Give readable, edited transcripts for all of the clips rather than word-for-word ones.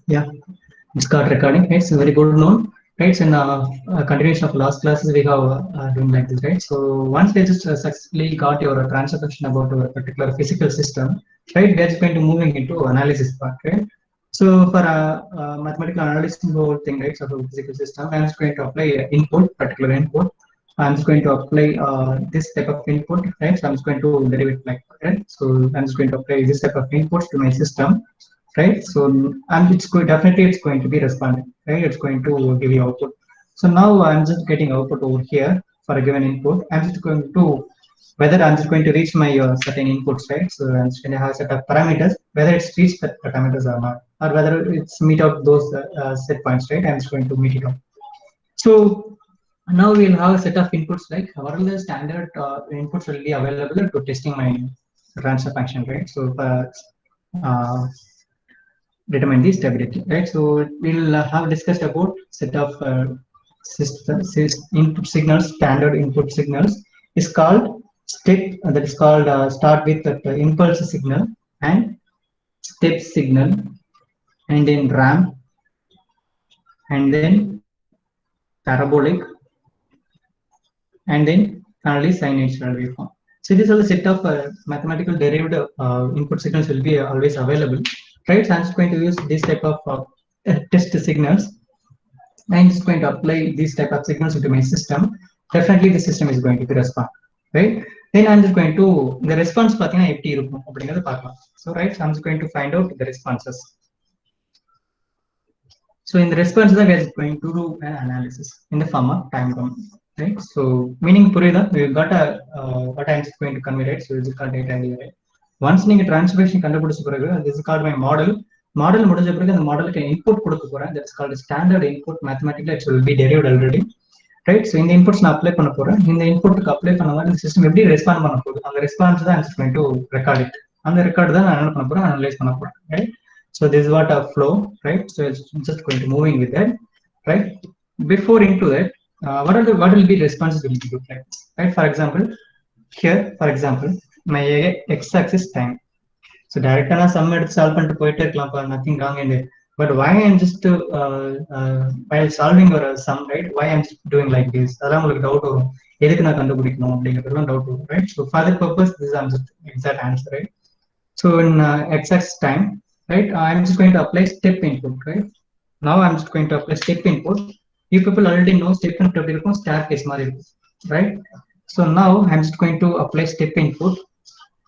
Yeah, it's got recording. It's very good known. Right, so in continuation of last classes, we have doing like this, right? So once we just successfully got your transfer function about our particular physical system, right? We are just going to moving into analysis part, right? So for mathematical analysis whole thing, right? So for physical system, I'm just going to apply input, particular input. I'm just going to apply this type of input, right? So I'm just going to derive it like that. Right? So I'm just going to apply this type of inputs to my system, right? So and it's going definitely it's going to be responding, right? It's going to give you output. So now I'm just getting output over here for a given input. I'm just going to whether I'm just going to reach my certain inputs, right? So I'm just going to have a set of parameters, whether it's reached the parameters or not, or whether it's meet out those set points, right? I'm just going to meet it out. So now we'll have a set of inputs, like what are the standard inputs will be available to testing my transfer function, right? So uh, determine the stability, right? So we'll have discussed about set of input signals, standard input signals is called step, that is called start with that impulse signal and step signal, and then ramp, and then parabolic, and then finally sinusoidal waveform. So these are the set of mathematical derived input signals will be always available, right? So I'm just going to use this type of test signals. I'm just going to apply these type of signals into my system. Definitely the system is going to be respond, right? Then I'm just going to the response பார்த்தீங்கன்னா எப்படி இருக்கும் அப்படிங்கறத பார்க்கலாம். So right, so I'm just going to find out the responses. So in the response that we are going to do an analysis in the form of time domain, right? So meaning புரியுதா? We got a what I'm just going to convey, right? So this is called data idea, right? Once நீங்க transformation கண்டுபிடிச்ச பிறகு this is called my model. Model முடிஞ்ச பிறகு அந்த மாடலுக்கு input கொடுக்க போறேன். That's called standard input. Mathematically it will be derived already, right? So இந்த inputs நான் apply பண்ண போறேன். இந்த inputக்கு apply பண்ண மாதிரி இந்த system எப்படி respond பண்ண போகுது, அந்த response தான் I'm just going to record it. அந்த record தான் நான் என்ன பண்ண போறேன், analyze பண்ண போறேன், right? So this is what a flow, right? So it's just going to moving with that, right? Before into that, what will be responses will be look like, right? For example, here, for example, my x-axis time. So direct na sum எடுத்து solve பண்ணிட்டு போயிட்டே இருக்கலாம், nothing wrong in it. But why I'm just while solving or sum, right? Why I'm just doing like this? அதான் உங்களுக்கு doubt வரும், எதுக்கு நான் கண்டுபிடிக்கணும் அப்படிங்கிறதுலாம் டவுட் வரும், right? So for that purpose, this is just exact answer, right? So in x-axis time, right? I'm just going to apply step input, right? Now I'm just going to apply step input. You people already know step input இருக்கும், staircase மாதிரி இருக்கும், right? So now I'm just going to apply step input.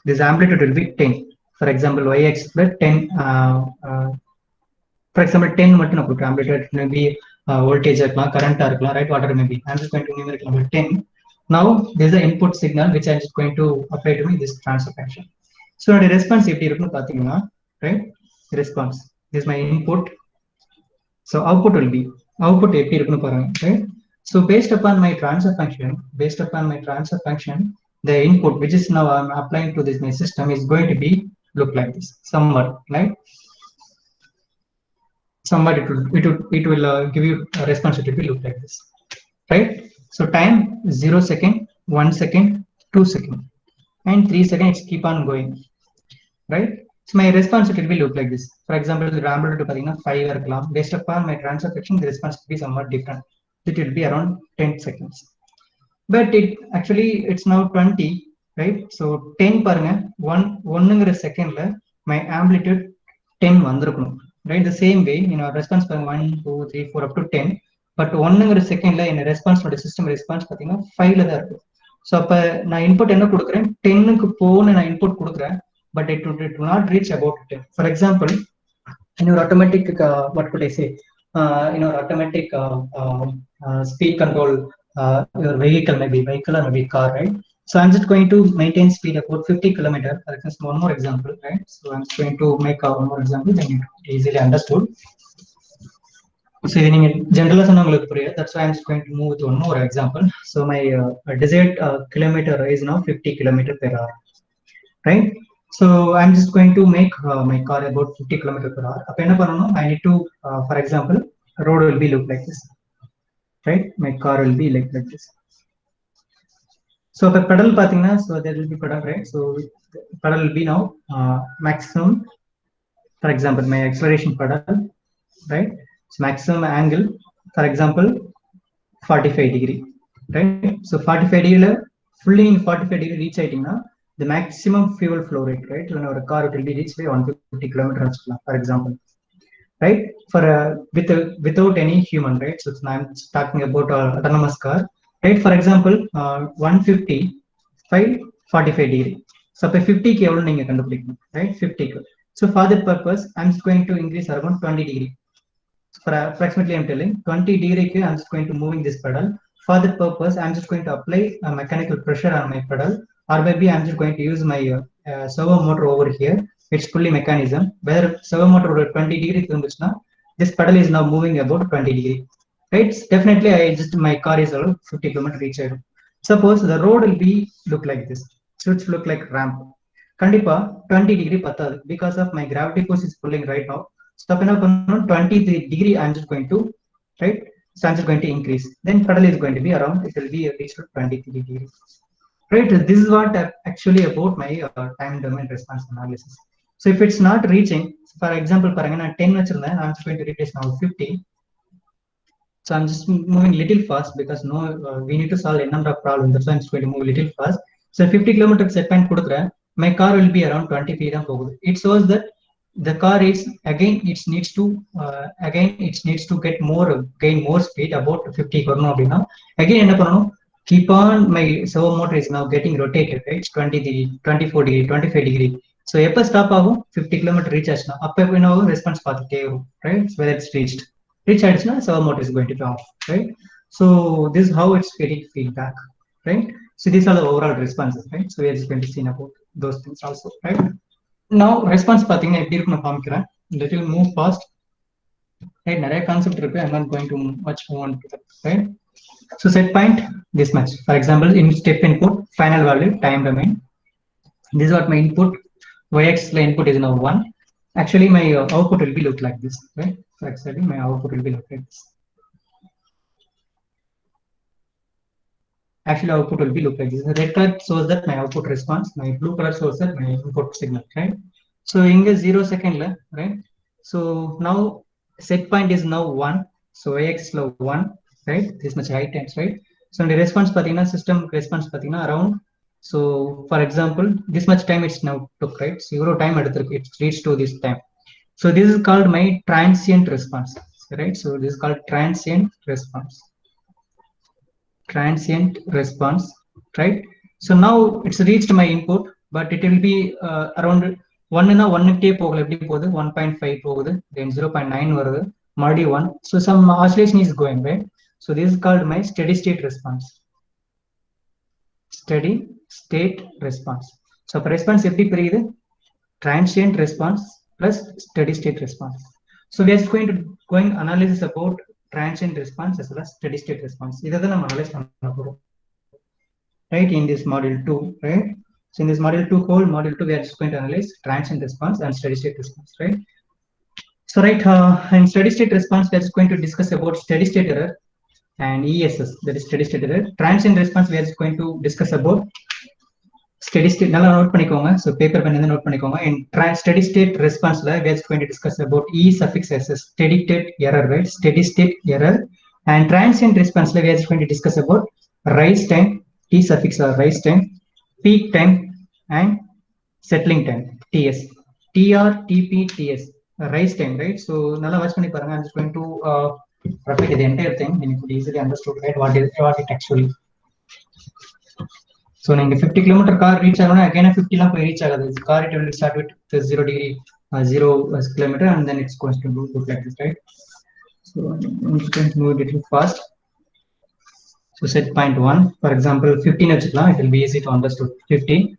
This amplitude will be 10. For example, y-axis 10. For example, 10 மட்டும் நான் கொடுக்குறேன். Amplitude maybe voltage இருக்கலாம், current இருக்கலாம், right? Whatever may be. I'm just going to numeric number 10. Now there's an input signal which I'm just going to apply to me this transfer function. So the response எப்படி இருக்குன்னு பாத்தீங்கன்னா, right? Response. This is my input. So output will be எப்படி இருக்குன்னு பாருங்க, right? So based upon my transfer function, the input which is now I'm applying to this my system is going to be look like this, somewhat, right? Somewhat it will give you a response. It will look like this, right? So time 0 second, 1 second, 2 second, and 3 seconds. Keep on going, right? So my response it will be look like this. For example, the ramble to 5 இருக்கலாம். Based upon my transfer function, the response will be somewhat different. It will be around 10 seconds. But it actually it's now 20, right? So 10 பாருங்க, 1ங்கிற செகண்ட்ல my amplitude 10 வந்திருக்கணும், right? The same way in our response பாருங்க 1 2 3 4 up to 10, but 1ங்கிற செகண்ட்ல என்ன response system response பாத்தீங்கன்னா 5ல தான் இருக்கு. So அப்ப நான் இன்புட் என்ன கொடுக்குறேன், 10க்கு போன நான் இன்புட் கொடுக்குறேன், but it will not reach about 10. For example, in your automatic what could I say, in our automatic speed control, your vehicle or maybe car, right? So I'm just going to maintain speed about 50 kilometer. For example, one more example, right? So I'm just going to make one more example, then you easily understood. So general that's why I'm just going to move with one more example. So my desired kilometer is now 50 kilometer per hour, right? So I'm just going to make my car about 50 kilometer per hour. I need to, for example, road will be look like this, right? My car will be like this. So the pedal pathina, so there will be pedal, right? So pedal will be now maximum. For example, my acceleration pedal right? So maximum angle, for example, 45 degree, right? So 45 degree fully in 45 degree reach ஆயிட்டீங்கன்னா the maximum fuel flow rate, right? When our car will be reached by 150 kilometers, for example, right? For without any human, right? So I'm talking about autonomous car, right? For example, 150 by 45 degree. So இப்போ 50 க்கு எவ்வளவு நீங்க கண்டுபிடிக்கணும், right? 50 க்கு. So for that purpose, I'm just going to increase around 20 degree. For approximately, I'm telling 20 degree, I'm just going to moving this pedal. For that purpose, I'm just going to apply a mechanical pressure on my pedal, or maybe I'm just going to use my servo motor over here. It's fully mechanism. Whether servo motor over 20 degree, this pedal is now moving about 20 degree. Right? Definitely, my car is around 50 km reach. Suppose the road will be look like this. So it's look like ramp. Kandipa 20 degree pathal because of my gravity force is pulling right now. So 23 degree, I'm just going to, right? So I'm just going to increase. Then pedal is going to be around, it will be reached to 23 degree. Right? This is what actually about my time domain response analysis. So if it's not reaching, for example, 10, I'm just going to replace now 50. So I'm just moving little fast because we need to solve a number of problems. That's why I'm just going to move little fast. So 50 kilometers set point, my car will be around 20 feet. It shows that the car is again it needs to gain more speed about 50 km. Again, keep on my servo motor is now getting rotated, right? It's 20 24 degree, 25 degree. So எப்ப stop ஆகும் 50 km reach ஆச்சுனா அப்ப என்ன ஆகும் response பார்த்துட்டே வரும், right? So whether it's reached additional servo motor is going to be off, right? So this is how it's getting feedback, right? So these are the overall responses, right? So we are just going to see about those things also, right? Now response பாத்தீங்கன்னா எப்படி இருக்குன்னு காமிக்கிறேன். Let me move fast, right? நிறைய concept இருக்கு. I'm not going to much move on to that, right? So set point this much. For example, in step input, final value, time domain. This is what my input, y-axis input is now 1. Actually, my output will be look like this, right? So actually, my output will be look like this. Actually, output will be look like this. The red color shows that my output response. My blue color shows that my input signal, right? So in the 0 second, right? So now set point is now 1. So y-axis 1, right? This much height times, right? So in the response, system response around. So for example, this much time it's now took, right? 0 time it reached to this time. So this is called my transient response, right? So this is called transient response. Transient response, right? So now it's reached my input, but it will be around 1 na 1 k pogala eppadi pogudu 1.5 pogudu, then 0.9 varudhu, madi 1. So some oscillation is going, right? So this is called my steady state response. Steady state response. So response eppadi periyudhu? Transient response plus steady state response. So we are going analysis about transient response as well as steady state response. Idha nam analyze panna porom, right? In this module 2, right? So in this module 2, whole module 2, we are just going to analyze transient response and steady state response, right? So right, in steady state response, we are just going to discuss about steady state error and ESS, that is steady state error. Transient response, we are just going to discuss about steady state. Nalla note panikonga. So paper pen node panikonga. In steady state response, we are just going to discuss about E suffix S, steady state error, right? Steady state error. And transient response, we are just going to discuss about rise time, T suffix or rise time, peak time, and settling time, TS. TR, TP, TS, rise time, right? So nalla watch panni paranga. I'm just going to repeat the entire thing, and you could easily understood, right? What it actually. So in the 50 kilometer car reach again a 50 lamp reach this car, it will start with 0 degree 0 kilometer, and then it's going to look like this, right? So I'm just going to move a little fast. So set point 1, for example 15, it will be easy to understand. 50,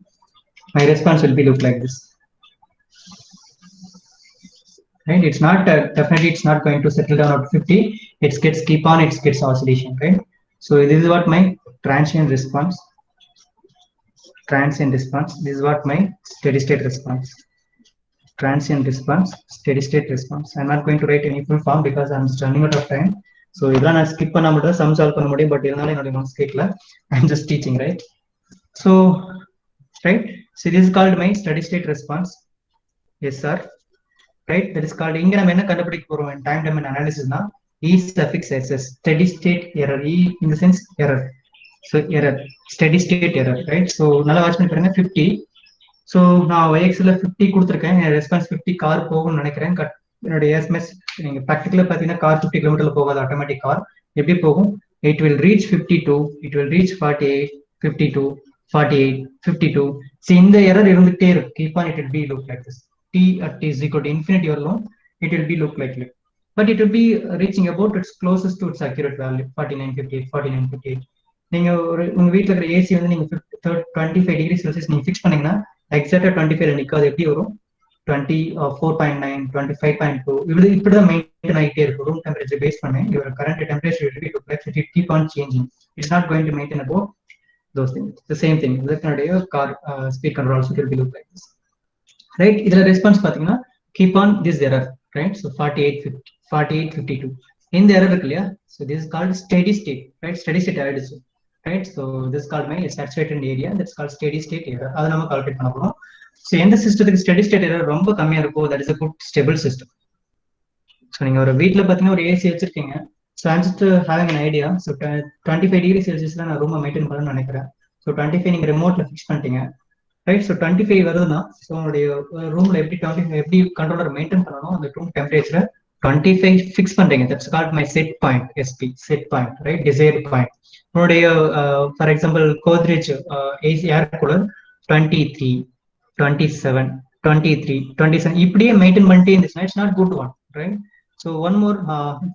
my response will be look like this, right? It's not definitely it's not going to settle down at 50. It gets keep on, it gets oscillation, right? So this is what my transient response. Transient response. This is what my steady state response. Transient response, steady state response. I'm not going to write any full form because I'm just running out of time. So idha na skip panna mudum, sum solve panna mudum, but idanaala enoda notes kekla. I'm just teaching, right? So right, so this is called my steady state response. Yes sir, right? That is called இங்க நம்ம என்ன கண்டுபிடிக்க போறோம் time domain அனாலிசிஸ்னா E suffix SS, steady state error. E in the sense error. So error, steady state error, right? So நல்லா watch பண்ணி பாருங்க 50. So நான் YXல 50 கொடுத்துருக்கேன், என் ரெஸ்பான்ஸ் 50 கார் போகும்னு நினைக்கிறேன். என்னுடைய எஸ்எம்எஸ் நீங்கள் ப்ராக்டிக்கலாக பார்த்தீங்கன்னா கார் 50 கிலோமீட்டர்ல போகாது, ஆட்டோமேட்டிக் கார் எப்படி போகும்? It will reach 52, it will reach 48, 52, 48, 52. So இந்த எரர் இருந்துகிட்டே இருக்கு. Keep on, it will be look like this. T at t is equal to infinity வரலும் it will be look like it. But it will be reaching about its closest to its accurate value, 49.58, 49.58. நீங்க ஒரு உங்க வீட்டுல இருக்கிற AC வந்து நீங்க 25 degree Celsius நீங்க fix பண்ணீங்கன்னா எக்ஸாக்டா 25 நிக்காது. எப்படி வரும்? 24.9, 25.2 இப்படிதான் மெயின்டைன் ஆகிட்டே இருக்கும். ரூம் டெம்பரேச்சர் பேஸ் பண்ணி your current temperature will be look like it keep on changing. It's not going to maintain about those things. The same thing இதனுடைய car speed control also will be look like this, right? இதுல response பாத்தீங்கன்னா keep on this error, right? So 48, 52 இந்த error இருக்கு இல்லையா? So this is called steady state, right? Steady state error, right? So this is called my saturated area, that's called steady state error. அதை நம்ம calculate பண்ண போறோம். So எந்த சிஸ்டத்துக்கு steady state error ரொம்ப கம்மியா இருக்கும், that is a good stable system. So நீங்க ஒரு வீட்டில் பார்த்தீங்கன்னா ஒரு ஏசி வச்சிருக்கீங்க. So I'm just having an idea. So 25 degree செல்சியஸ்ல நான் ரூமை மெயின்டைன் பண்ணணும்னு நினைக்கிறேன். ஸோ 25 நீங்க ரிமோட்ல ஃபிக்ஸ் பண்ணிட்டீங்க, ரைட்? ஸோ 25 வருதுன்னா ஸோ உங்களுடைய ரூம்ல எப்படி கண்ட்ரோலர் மெயின்டைன் பண்ணணும், அந்த ரூம் டெம்பரேச்சர் 25 ஃபிக்ஸ் பண்றீங்க. That's called my set point, SP set point, right? Desired point. உங்களுடைய for example Godrej AC air cooler 23, 27, 23, 27 இப்படியே மெயின்டைன் பண்ணிட்டே இருந்துச்சுன்னா it's not good one, right? So one more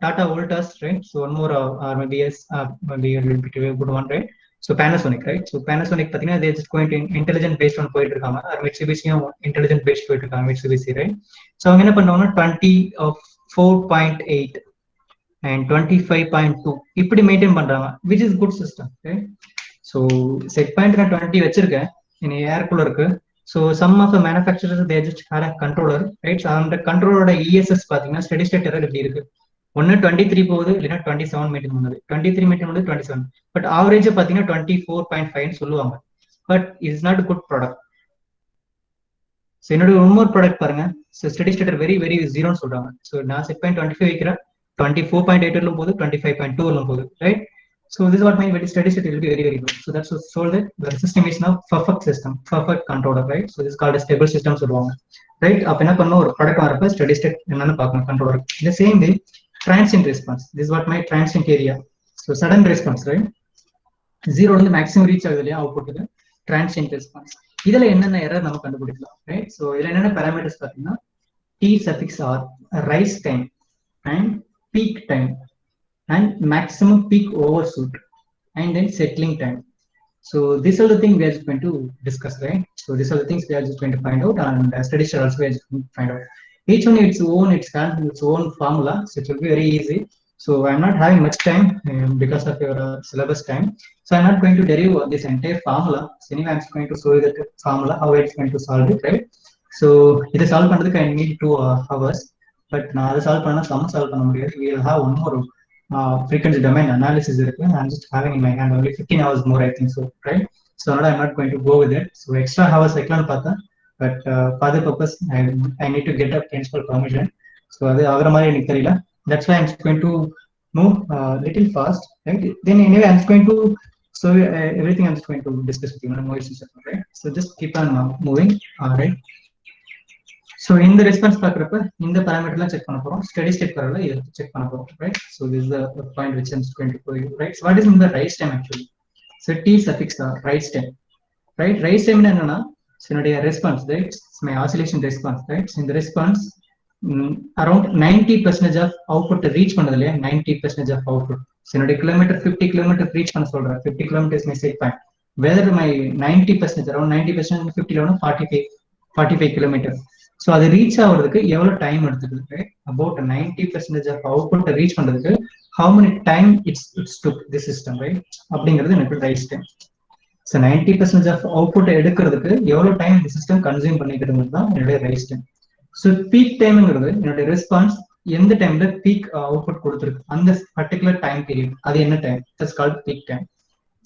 Tata Voltas, right? So one more maybe yes, maybe a little bit good one, right? So Panasonic, right? So Panasonic pathina they just going to intelligent based on போயிட்டு இருக்காங்க. Mitsubishi intelligent based போயிட்டு இருக்காங்க Mitsubishi, right? So அவங்க என்ன பண்றாங்கன்னா 24.8 and 25.2 இப்படி maintain பண்றாங்க, which is good system, right? So set point நான் 20 வச்சிருக்கேன் in air கூலருக்கு. So some of the manufacturers they just had a controller, right? So அந்த கண்ட்ரோலரோட ESS பாத்தீங்கன்னா ஸ்டெடி ஸ்டேட் எரர் எப்படி இருக்கு? ஒன்னு 23 போகுது, இல்லைன்னா 27 மெயின்டைன் பண்ணுது. 23 மெயின்டைன் பண்ணுது, 27. பட் ஆவரேஜ் பாத்தீங்கன்னா 24.5 சொல்லுவாங்க. But it's not good product. So என்னோட இன்னொரு ப்ராடக்ட் பாருங்க. So steady state very very ஜீரோன்னு சொல்றாங்க. ஸோ நான் செட் பாயிண்ட் 25 வைக்கிறேன், 24.8 போகுது, 25.2 போகுது, right? So this is what my steady state will be very very good. So that's what told that the system is now perfect system, perfect controller, right? So this is called a stable system சொல்லுவாங்க, right? அப்ப என்ன பண்ணனும், ஒரு product வரப்ப steady state என்னன்னு பார்க்கணும் controller. In the same way transient response, this is what my transient area. So sudden response, right? 0 ல இருந்து maximum reach ஆகுது இல்லையா அவுட்புட்க்கு, transient response. இதுல என்னென்ன எரர் நம்ம கண்டுபிடிக்கலாம், right? So இதுல என்னென்ன பாராமீட்டர்ஸ் பாத்தீங்கன்னா T suffix R, rise time and peak time and maximum peak overshoot and then settling time. So these are the things we are just going to discuss, right? So these are the things we are just going to find out, and study state also we are just going to find out. Each one its own formula, so it will be very easy. So I'm not having much time because of your syllabus time, so I'm not going to derive this entire formula. So anyway, I'm just going to show you the formula how it's going to solve it, right? So இது solve பண்றதுக்கு I need 2 hours, but நான் அதை solve பண்ணா sum solve பண்ண முடியாது. We will have one more frequency domain analysis இருக்கு. I'm just having in my hand only 15 hours more, I think so, right? So I'm not going to go with it. So extra hours வைக்கலாம்னு பார்த்தேன், but for the purpose I need to get a principal permission. So அது ஆகுற மாதிரி எனக்கு தெரியல. That's why I'm just going to move little fast, right? Then anyway I'm just going to so everything I'm just going to discuss with you, no issues, right? So just keep on moving, right? So இந்த response பார்க்குறப்ப இந்த பாராமீட்டர்லாம் check பண்ண போறோம், steady state வரல இதை check பண்ண போறோம், right? So this the point which I'm going to show you, right? What is இந்த rise time actually? So T suffix rise time, right? Rise டைம்னா என்னன்னா என்னுடைய response, right? My oscillation response, right? இந்த response around 90% of output reach பண்ணது இல்லையா, 90% of output. என்னுடைய kilometre 50 kilometre reach பண்ண சொல்றேன், 50 kilometres my set point. Whether my 90% around 90% 50 45 kilometre. So அது ரீச் ஆகுறதுக்கு எவ்வளவு டைம் எடுத்துக்குது? அபவுட் 90% ஆஃப் அவுட்புட் ரீச் பண்றதுக்கு how many time it's took the system, right? அப்படிங்கிறது எனக்கு rise time. So 90% of output எடுக்கிறதுக்கு எவ்வளவு டைம் இந்த சிஸ்டம் கன்சியூம் பண்ணிக்கிறது தான் என்னுடைய ரைஸ் டைம். ஸோ பீக் டைம்ங்கிறது என்னுடைய ரெஸ்பான்ஸ் எந்த டைம்ல பீக் அவுட்புட் கொடுத்துருக்கு அந்த பர்டிகுலர் டைம் பீரியட், அது என்ன time? That's called peak time.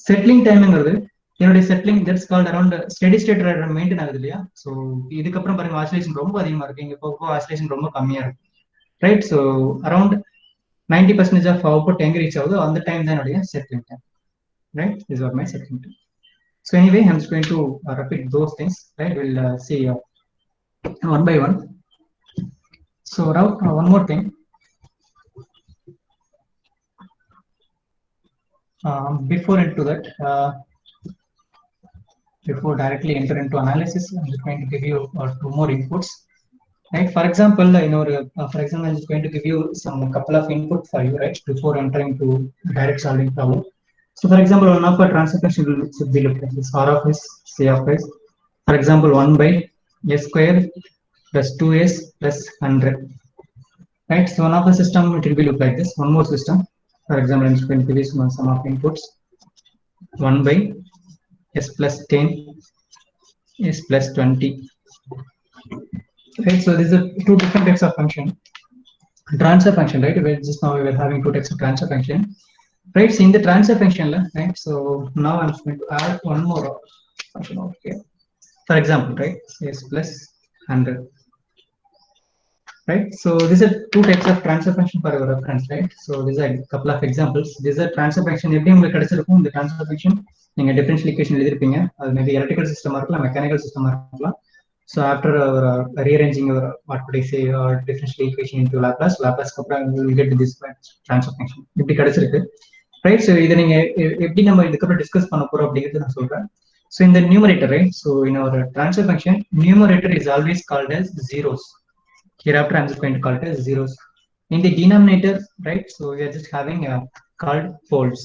Settling டைம்ங்கிறது என்னுடைய settling that's called around steady state maintain ஆகுது இல்லையா. ஸோ இதுக்கப்புறம் பாருங்க ஆசிலேஷன் ரொம்ப அதிகமா இருக்கு, இங்க போக ஆசிலேஷன் ரொம்ப கம்மியா இருக்கு, right. So around 90% of output எங்க ரீச் ஆகுதோ அந்த டைம் தான் என்னுடைய settling time, right. This are my settling time. So anyway, I'm just going to repeat those things, right? We'll see one by one. So one more thing. Before into that, before directly enter into analysis, I'm just going to give you two more inputs. Right. For example, for example, I'm just going to give you some couple of input for you, right, before entering to direct solving problem. So, for example, one of our transfer function should be looked at this R of s, C of s. For example, 1 by s square plus 2s plus 100. Right. So, one of the system it will be looked like this. One more system. For example, I'm just going to give you some of inputs. 1 by s plus 10, s plus 20. Right. So, these are two different types of function. Transfer function, right? Just now we were having two types of transfer function, right? So in the transfer function, right? So now I'm going to add one more function over here. For example, right? S plus 100, right? So these are two types of transfer function for your reference, right? So these are a couple of examples. These are transfer function. எப்படி உங்களுக்கு கிடைச்சிருக்கும் இந்த transfer function நீங்க differential equation எழுதிருப்பீங்க. அது maybe electrical system இருக்கலாம், mechanical system இருக்கலாம். So after rearranging your what would I say differential equation into Laplace we will get to this transfer function. இப்படி கிடைச்சிருக்கு, right? So இதை நீங்க எப்படி நம்ம இதுக்கப்புறம் டிஸ்கஸ் பண்ண போறோம் அப்படிங்கிறது நான் சொல்றேன். So in the numerator, right? So in our transfer function, numerator is always called as zeros. Hereafter I'm just going to call it as zeros. In the denominator, right? So we are just having called poles.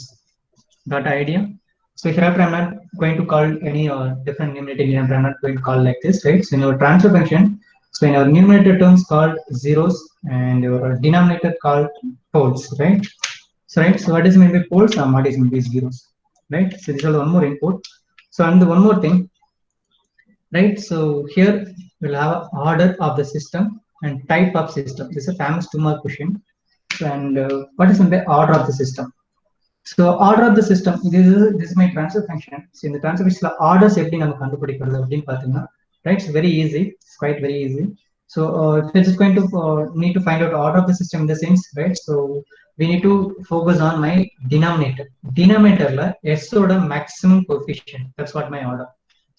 Got an idea? So hereafter I'm not going to call any different numerator. I'm not going to call like this, right? So in our transfer function, so in our numerator terms called zeros and your denominator called poles, right? So right. So what is meant by poles? What is meant by zeros, right? So this is one more input. So and the one more thing, right? So here we'll have order of the system and type of system. This is a famous 2-mark question. And what is meant by order of the system? So order of the system, this is my transfer function. So in the transfer function, orders எப்படி நம்ம கண்டுபிடிக்கிறது அப்படின்னு பாத்தீங்கன்னா, right? It's very easy. It's quite very easy. So if we're just going to need to find out order of the system in the sense, right? So we need to focus on my denominator. Denominatorல s ஓட maximum coefficient. That's what my order.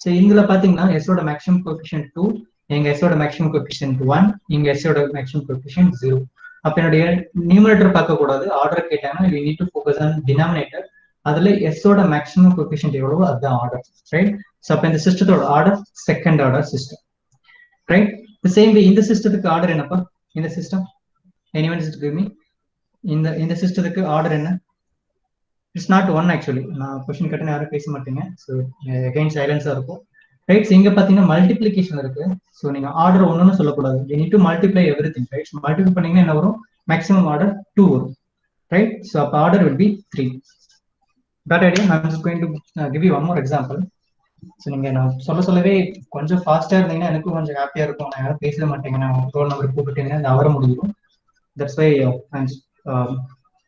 So இங்குல பாத்தீங்கன்னா s ஓட maximum coefficient 2, எங்க s ஓட maximum coefficient 1, இங்க s ஓட maximum coefficient 0. அப்ப என்னுடைய numerator பார்க்க கூடாது, ஆர்டர் கேட்டாங்கன்னா we need to focus on denominator. அதுல s ஓட maximum coefficient எவ்வளவோ அதுதான் ஆர்டர், ரைட்? சோ அப்ப இந்த சிஸ்டத்தோட order second order system, right? the same way இந்த சிஸ்டத்துக்கு ஆர்டர் என்னப்பா? இந்த system anyone just give me இந்த சிஸ்டத்துக்கு ஆர்டர் என்ன? It's not one. ஆக்சுவலி நான் क्वेश्चन கேட்டேன் யாரும் பேச மாட்டீங்க, ஸோ அகைன் சைலன்ஸா இருக்கும், ரைட்? இங்க பாத்தீங்கன்னா மல்டிப்ளிகேஷன் இருக்கு. ஸோ நீங்க ஆர்டர் ஒன்னு சொல்லக்கூடாது, you need to multiply everything, right? Multiply பண்ணீங்கன்னா என்ன வரும்? மேக்ஸிமம் ஆர்டர் 2 வரும், ரைட்? ஸோ அப்போ order will be 3. That idea. I am just going to give you one more example. So நீங்க நான் சொல்லவே கொஞ்சம் ஃபாஸ்டா இருந்தீங்கன்னா எனக்கும் கொஞ்சம் ஹாப்பியா இருக்கும். நான் யாரும் பேச மாட்டேங்க, நான் ரோல் நம்பர் கூப்பிட்டீங்கன்னா அது அவர முடியும். That's why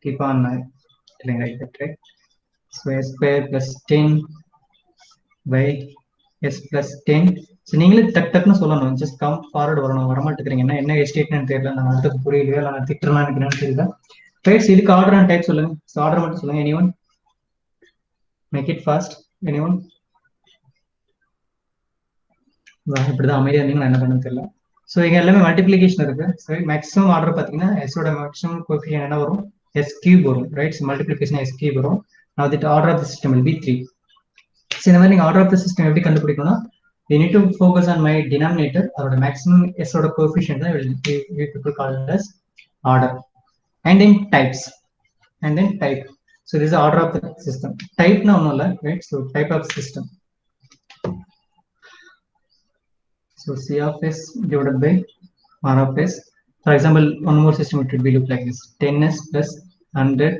keep on telling like that, right? So s square plus 10 by s plus 10. So நீங்களே டக்குன்னு சொல்லணும், ஜஸ்ட் கம் ஃபார்வர்ட் வரணும். வரமாட்டேங்கிறீங்கன்னா என்ன எஸ்டேட்னு தெரியல, நான் அடுத்தது புரியலையா, நான் திட்டுறேன்னு நினைக்கிறேன்னு தெரியல, ரைட்? இதுக்கு ஆர்டர் அண்ட் டைப் சொல்லுங்க. ஸோ ஆர்டர் மட்டும் சொல்லுங்க. Anyone make it fast? Anyone? இப்படிதான் அமைதியா இருந்தீங்கன்னா என்ன பண்ணு தெரியல. ஸோ இங்க எல்லாமே மல்டிபிளிகேஷன் இருக்கு. ஸோ மேக்ஸிமம் ஆர்டர் பார்த்தீங்கன்னா எஸ்ஓட மேக்ஸிமம் கோஎஃபிஷியன்ட் என்ன வரும்? s cube வரும், right? So multiplication s cube வரும். Now the order of the system will be 3. So இந்த மாதிரி நீங்க ஆர்டர் ஆஃப் த சிஸ்டம் எப்படி கண்டுபிடிக்கணும்னா, you need to focus on my denominator, அதோட மேக்ஸிமம் s ஓட கோஎஃபிஷியன்ட் தான் we people call it as order. And then types, and then type. So this is order of the system. Type na ஒண்ணும் இல்ல, right? So type of system. So C of s divided by R of s. For example, one more system it would be look like this: 10s plus 100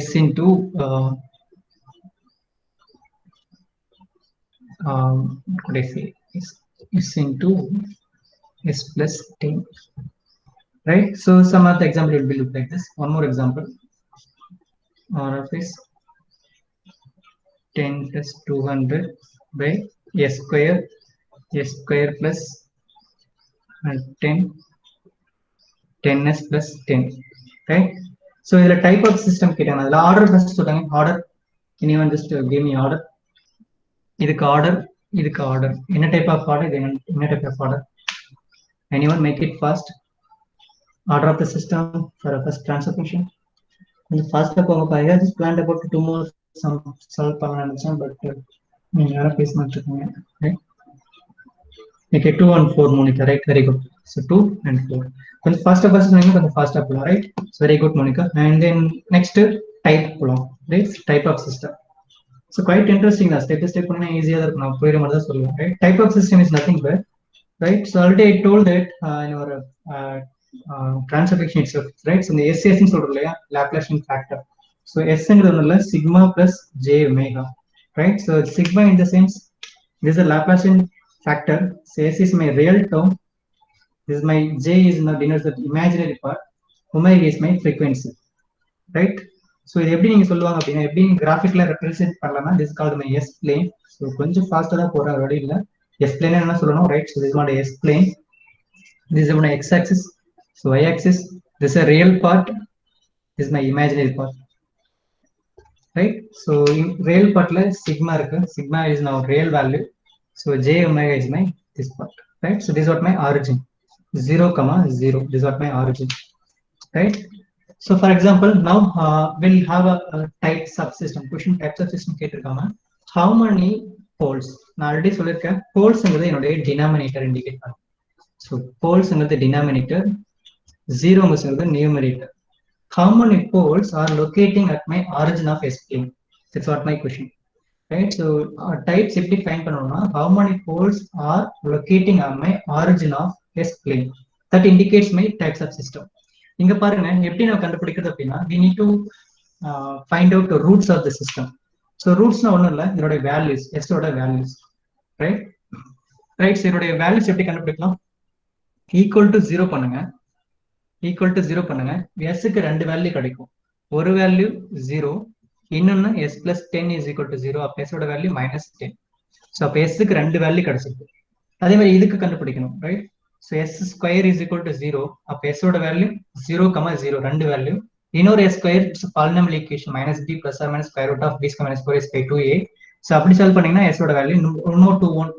s into what could I say? S into s plus 10, right? So some of the example will be look like this. One more example: R of s 10 plus 200 by s square plus 10 10s plus 10, right? So the type of system கேட்டாங்க அதுல order first சொல்றாங்க order. anyone just give me order. இதுக்கு order என்ன type of order, என்ன type of order? anyone make it fast. order of the system for a first transfer function. கொஞ்சம் ஃபாஸ்டா போங்க பாருங்க. just planned about 2 more some solve பண்ணலாம் நினைச்சேன், but நீங்க யாரும் பேச மாட்டீங்க. right? okay, 2 and 4 Monica, right? Very good. So 2 and 4. கொஞ்சம் ஃபாஸ்டா கொஞ்சம் ஃபாஸ்டா போலாம், right? So very good Monica. And then next type போலாம், right? type of system. So quite interesting. Step by step பண்ணா ஈஸியா இருக்கும். நான் புரியுற மாதிரி தான் சொல்லுவேன், right? type of system is nothing but, right? So already I told that in our transfer function itself, right? So the SS ன்னு சொல்றோம் இல்லையா, Laplacian factor. So S ங்கிறதுல sigma plus j omega, right? So sigma in the sense this is a Laplacian factor. So S is my real term. This is my j is denotes the imaginary part. Omega is my frequency, right? So இது எப்படி நீங்க சொல்லுவாங்க அப்படின்னா, எப்படி கிராஃபிக்ல represent பண்ணலாம்னா, this is called my S plane. So கொஞ்சம் ஃபாஸ்டா தான் போறேன் already இல்ல. S plane என்ன சொல்லணும், right? So this is my S plane. This is my x axis. So y axis, this is a real part, this is my imaginary part, right? So in real part la sigma irukku, sigma is now real value. So j omega is my this part, right? So this is what my origin, 0, 0. This is what my origin, right? So for example, now we'll have a type subsystem. Question type subsystem கேட்டிருக்காங்க. How many poles? நான் already சொல்லிருக்கேன், poles-ங்கிறது என்னோட denominator indicate பண்ணும். So poles-ங்கிறது denominator, 0 the numerator. How many poles are locating at my origin of S plane? That's what my question, right? So types if define panona, how many poles are locating on my origin of S plane? That indicates my types of system. இங்க பாருங்க எப்படி நான் கண்டுபிடிக்கிறது அப்படின்னா, we need to find out the roots of the system. So roots na ஒண்ணும் இல்ல, இதோட values, S ஓட values, right? Right, so இதோட values எப்படி கண்டுபிடிக்கலாம்? equal to 0 பண்ணுங்க, equal to 0 பண்ணுங்க. S க்கு ரெண்டு வேல்யூ கிடைக்கும். ஒரு வேல்யூ 0, இன்னொன்னு S plus 10 is equal to 0. அப்ப S ஓட வேல்யூ minus 10. So அப்ப S க்கு ரெண்டு வேல்யூ கிடைச்சிருக்கு. அதே மாதிரி இதுக்கு கண்டுபிடிக்கணும், right? So S square is equal to 0. அப்ப S ஓட வேல்யூ 0, 0 ரெண்டு வேல்யூ. இன்னொரு S square is polynomial equation minus b plus or minus square root of b square minus 4 is by 2a. So அப்படி சால்வ் பண்ணீங்கன்னா S ஓட value இன்னும்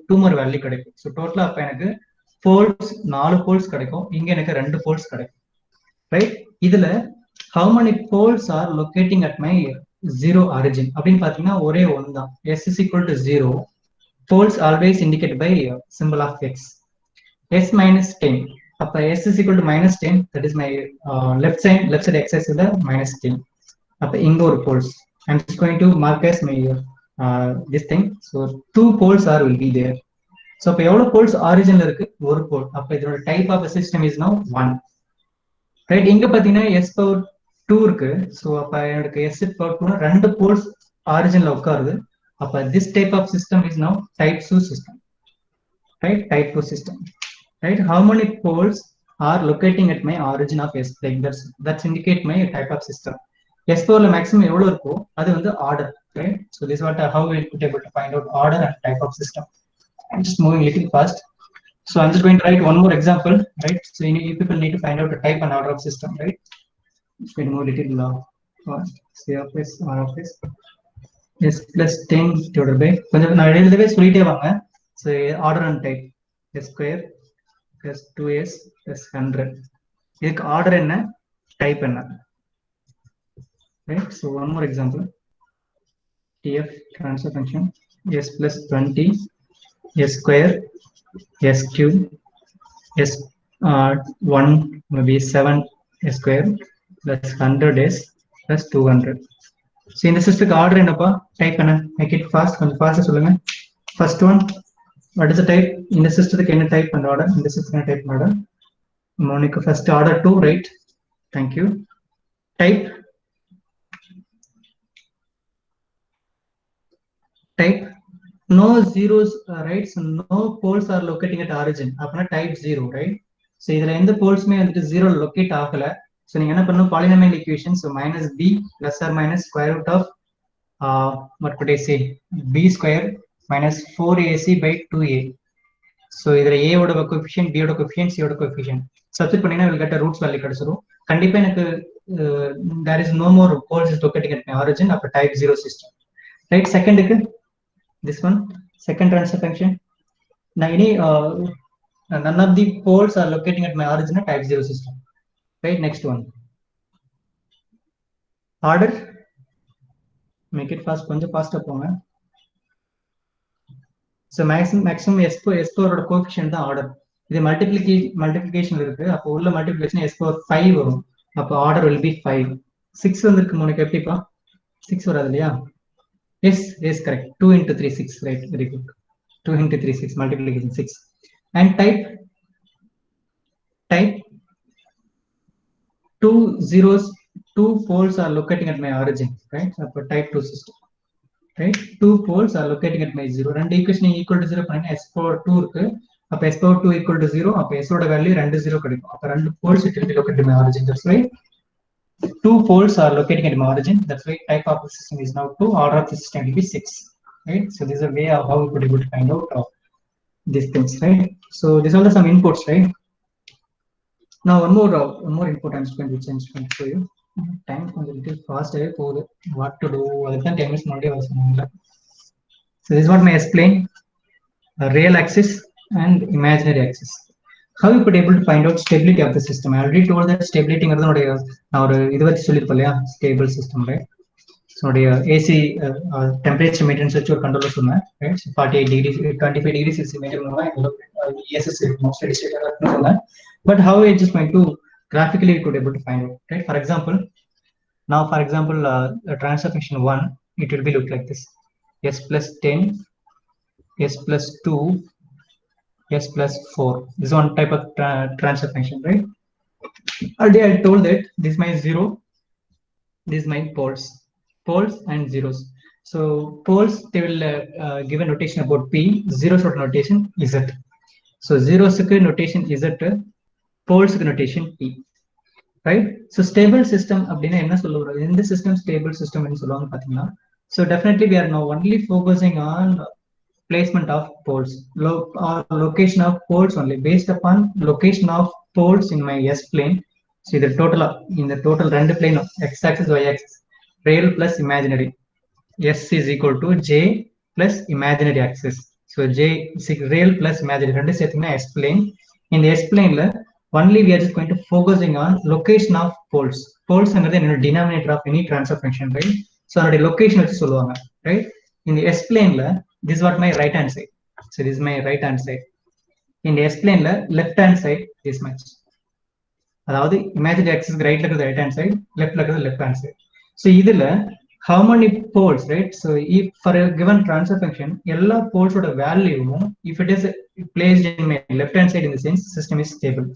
2 more value கிடைக்கும். So டோட்டலா அப்ப எனக்கு போல்ஸ் 4 போல்ஸ் கிடைக்கும், இங்க எனக்கு 2 போல்ஸ் கிடைக்கும், right? இதுல how many poles are locating at my 0 origin அப்படின்னு பாத்தீங்கன்னா ஒரே ஒன்று தான். S is equal to 0. Poles always indicated by symbol of x. S minus 10. அப்ப S is equal to minus 10. That is my left side x axis is minus 10. அப்ப இங்க ஒரு poles. I'm just going to mark as my this thing. So 2 poles are will be there. So அப்ப எவ்வளவு poles originல இருக்கு? ஒரு pole. அப்ப இதோட type of a system is now 1. right? இங்க பாத்தீங்கன்னா s power 2 இருக்கு. So அப்ப எனக்கு s power 2 ரெண்டு போல்ஸ் ஆரிஜின்ல உட்காருது. அப்ப this type of system is now type 2 system, right? type 2 system, right? how many poles are locating at my origin of s plane? That's indicate my type of system. s power maximum எவ்வளவு இருக்கோ அது வந்து order, right? So this is what how we could able to find out order and type of system. I'm just moving a little fast. So I'm just going to write one more example, right? So you people need to find out the type and order of system, right? Just going to move a little fast. C of s, R of s, s plus 10 divided by, கொஞ்சம் நான் எழுதவே சொல்லிட்டே வாங்க. So order and type, s square plus 2s plus 100. இதுக்கு order என்ன, type என்ன, right? So one more example. TF transfer function, s plus 20, s square, s cube, s 1 maybe 7 s square plus 100s plus 200. So in the system order என்னப்பா, type என்ன, make it fast, கொஞ்சம் fast சொல்லுங்க. First one, what is the type? இந்த சிஸ்டத்துக்கு என்ன type and order? இந்த சிஸ்டத்துக்கு என்ன type and order? Monica first order 2, right? Thank you. Type no zeros, right? So no poles are locating at origin. அப்பனா type 0, right? So இதுல எந்த போல்ஸ்மே வந்துட்டு 0 locate ஆகல. So நீங்க என்ன பண்ணணும், polynomial equation. So minus b plus or minus square root of what could I say, b square minus 4ac by 2a. So either a ஓட coefficient, b ஓட coefficient, c ஓட coefficient substitute பண்ணீங்கன்னா will get a roots value கிடைச்சிரும். கண்டிப்பா எனக்கு there is no more poles is locating at my origin of a type 0 system, right? Second க்கு this one, second transfer function, now any none of the poles are locating at my origin of type 0 system, right? Next one, order, make it fast, கொஞ்சம் faster போங்க. So maximum s power ஓட coefficient தான் order. இது multiplication இருக்கு, அப்போ உள்ள multiplication s power 5 வரும், அப்போ order will be 5. 6 வந்திருக்கு உனக்கு எப்படிப்பா? 6 வராது இல்லையா? Yes, correct. 2 into 3, 6, right? Very good. 2 into 3, 6, multiplication 6. And type 2 zeros, 2 poles are locating at my origin, right? So type 2 system, right? 2 poles are locating at my 0. And equation equal to 0 பண்ணா s power 2 இருக்கு, அப்ப s power 2 equal to 0, அப்ப s ஓட value 2 0 கிடைக்கும், அப்ப 2 poles it will be located at my origin. That's why 2 poles are locating at my origin. That's why type of the system is now 2, order of the system will be 6, right? So this is a way of how we could be able to find out of these things, right? So these are some inputs, right? Now one more input I'm going to change for you. Time is a little fast, what to do, other 10 minutes. So this is what may explain real axis and imaginary axis. How you could able to find out stability of the system? I already told that stability stable system, right? So AC temperature maintenance control, right? So 48 degrees, 25 degrees is but how it just going to graphically we could able to find out, right? For example, transfer function 1, it will be look like this: s plus 10, s plus 2, s plus 4. This is one type of transfer function, right? Already I told that this is my 0, this is my poles and zeros. So poles, they will give a notation about p, zeros notation z. So zeros notation z, poles notation p, right? So stable system அப்படினா என்ன சொல்லுவோம், in the system stable system ன்னு சொல்லுவாங்க பாத்தீங்கன்னா. So definitely we are now only focusing on placement of poles, location of poles only, based upon location of poles in my s plane. So the total in the total ரெண்டு plane of x axis y axis, real plus imaginary, s is equal to j plus imaginary axis. So j real plus imaginary ரெண்டு சேர்த்தீங்கன்னா s plane. In the s plane only we are just going to focusing on location of poles. Poles is the denominator of any transfer function, right? So our location வச்சு சொல்லுவாங்க, right? In the s plane this is what my right hand side. So this is my right hand side. In the s plane left hand side this much. அதாவது imaginary axis right ல இருக்கிறது right hand side, left ல இருக்கிறது left hand side. So இதுல how many poles, right? So if for a given transfer function எல்லா poles ஓட value, if it is placed in my left hand side, in the sense system is stable.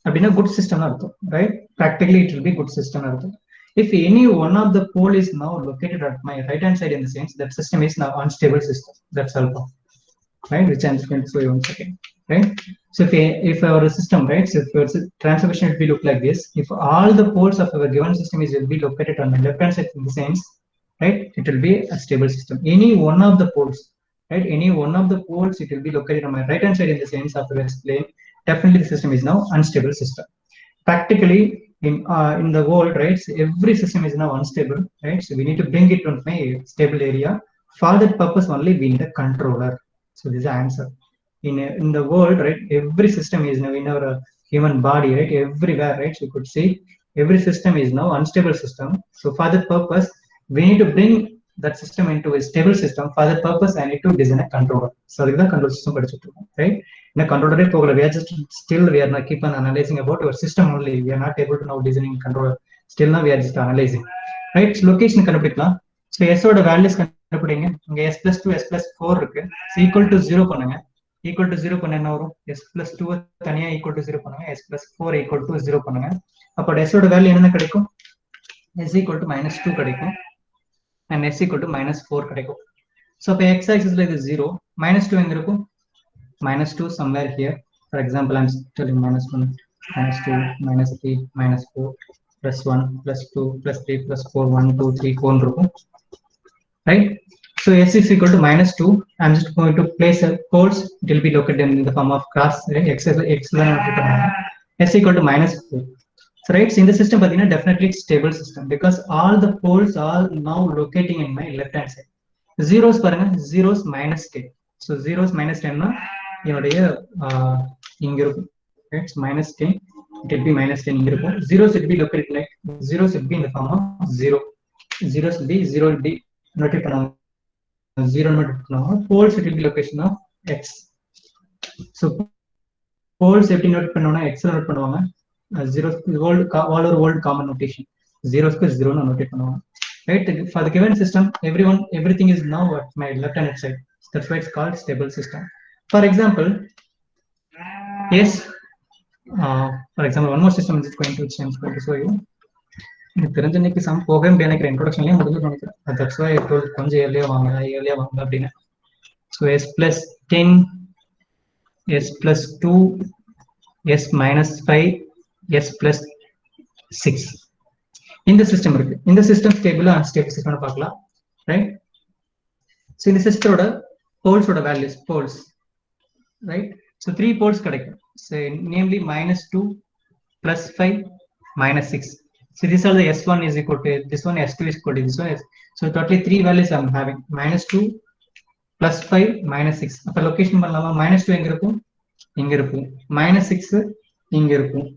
அப்படின்னா good system அர்த்தம், right? Practically it will be good system அர்த்தம். If any one of the pole is now located at my right hand side, in the sense that system is now unstable system. That's alpha, right? Which I'm just going to show you 1 second, right? So if our system, right, so if our transfer function will be look like this, if all the poles of our given system is will be located on the left hand side, in the sense, right, it will be a stable system. Any one of the poles, right, any one of the poles, it will be located on my right hand side, in the sense of the plane. Definitely the system is now unstable system. Practically in the world, right, so every system is now unstable, right? So we need to bring it to my stable area. For that purpose only we need a controller. So this is the answer. In the world, right, every system is now in our human body, right, everywhere, right? So you could see every system is now unstable system. So for that purpose we need to bring that system into a stable system. For that purpose I need to design a controller. So this is the control system, right? In a controller we are just still we are not keep on analyzing about our system only. We are not able to now designing controller. Still now we are just analyzing, right? So location கண்டுபிடிக்கலாம். So s ஓட values கண்டுபிடிங்க. இங்க s plus 2, s plus 4 இருக்கு. So equal to 0 பண்ணுங்க. Equal to 0 பண்ண என்ன வரும்? s plus 2 தனியா equal to 0 பண்ணுங்க. s plus 4 equal to 0 பண்ணுங்க. அப்போ s ஓட வேல்யூ என்ன கிடைக்கும்? s equal to -2 கிடைக்கும். And s equal to -4 கிடைக்கும். So அப்போ x axis ல இது 0, -2 எங்க இருக்கும்? -2 somewhere here. For example, I'm telling -1, -2, -3, -4, +1, +2, +3, +4, 1, 2, 3, 4 இருக்கும். right? So S is equal to -2. I'm just going to place a poles. It will be located in the form of cross, right? X S equal to -4. So right, so in the system, but definitely it's stable system because all the poles are now locating in my left hand side. Zeros paranga, zeros -10. So zeros -10 na என்னுடைய இங்க இருக்கும். It's -10. It will be -10 இங்க இருக்கும். Zeros will be located like zeros will be in the form of 0. Zeros will be 0 will be noted பண்ணுவாங்க. 0 noted பண்ணுவாங்க. Poles it will be location of X. So poles எப்படி note பண்ணுவாங்க? X note பண்ணுவாங்க. Zeros all over old common notation. Zeros ku 0 na notate பண்ணுவாங்க. Right? For the given system, everything is now at my left hand side. That's why it's called stable system. For example, yes. For example, one more system is going to change. Going to show you. தெரிஞ்சன்னைக்கு சம் போகவே முடியாது எனக்கு இன்ட்ரோடக்ஷன்லயே முடிஞ்சு நினைக்கிறேன். That's why I told கொஞ்சம் ஏர்லியா வாங்க அப்படின்னு. So S plus 10, S plus 2, S minus 5, S plus 6. இந்த சிஸ்டம் இருக்கு. இந்த சிஸ்டம் ஸ்டேபிளா அன்ஸ்டேபிள் சிஸ்டம்னு பார்க்கலாம், ரைட்? ஸோ இந்த சிஸ்டரோட போல்ஸோட values poles, right? So 3 poles கிடைக்கும். So namely -2, +5, -6. So these are the S1 is equal to this one, S2 is equal to this one. So totally 3 values I'm having: -2, +5, -6. அப்ப location பண்ணலாமா? -2 எங்க இருக்கும்? இங்க இருக்கும். -6 இங்க இருக்கும்.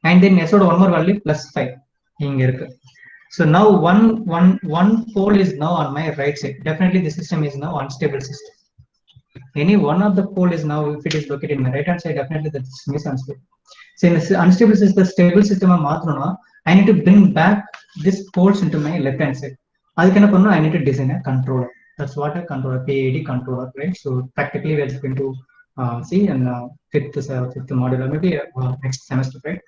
And then S ஓட one more value +5 இங்க இருக்கு. So now one pole is now on my right side. Definitely the system is now unstable system. Any one of the pole is now, if it is located in my right hand side, definitely the system is unstable. So in the unstable system, the stable system I need to bring back these poles into my left hand side. I need to design a controller. That's what a controller, PID controller, right? So practically we are just going to see in fifth module or maybe next semester, right?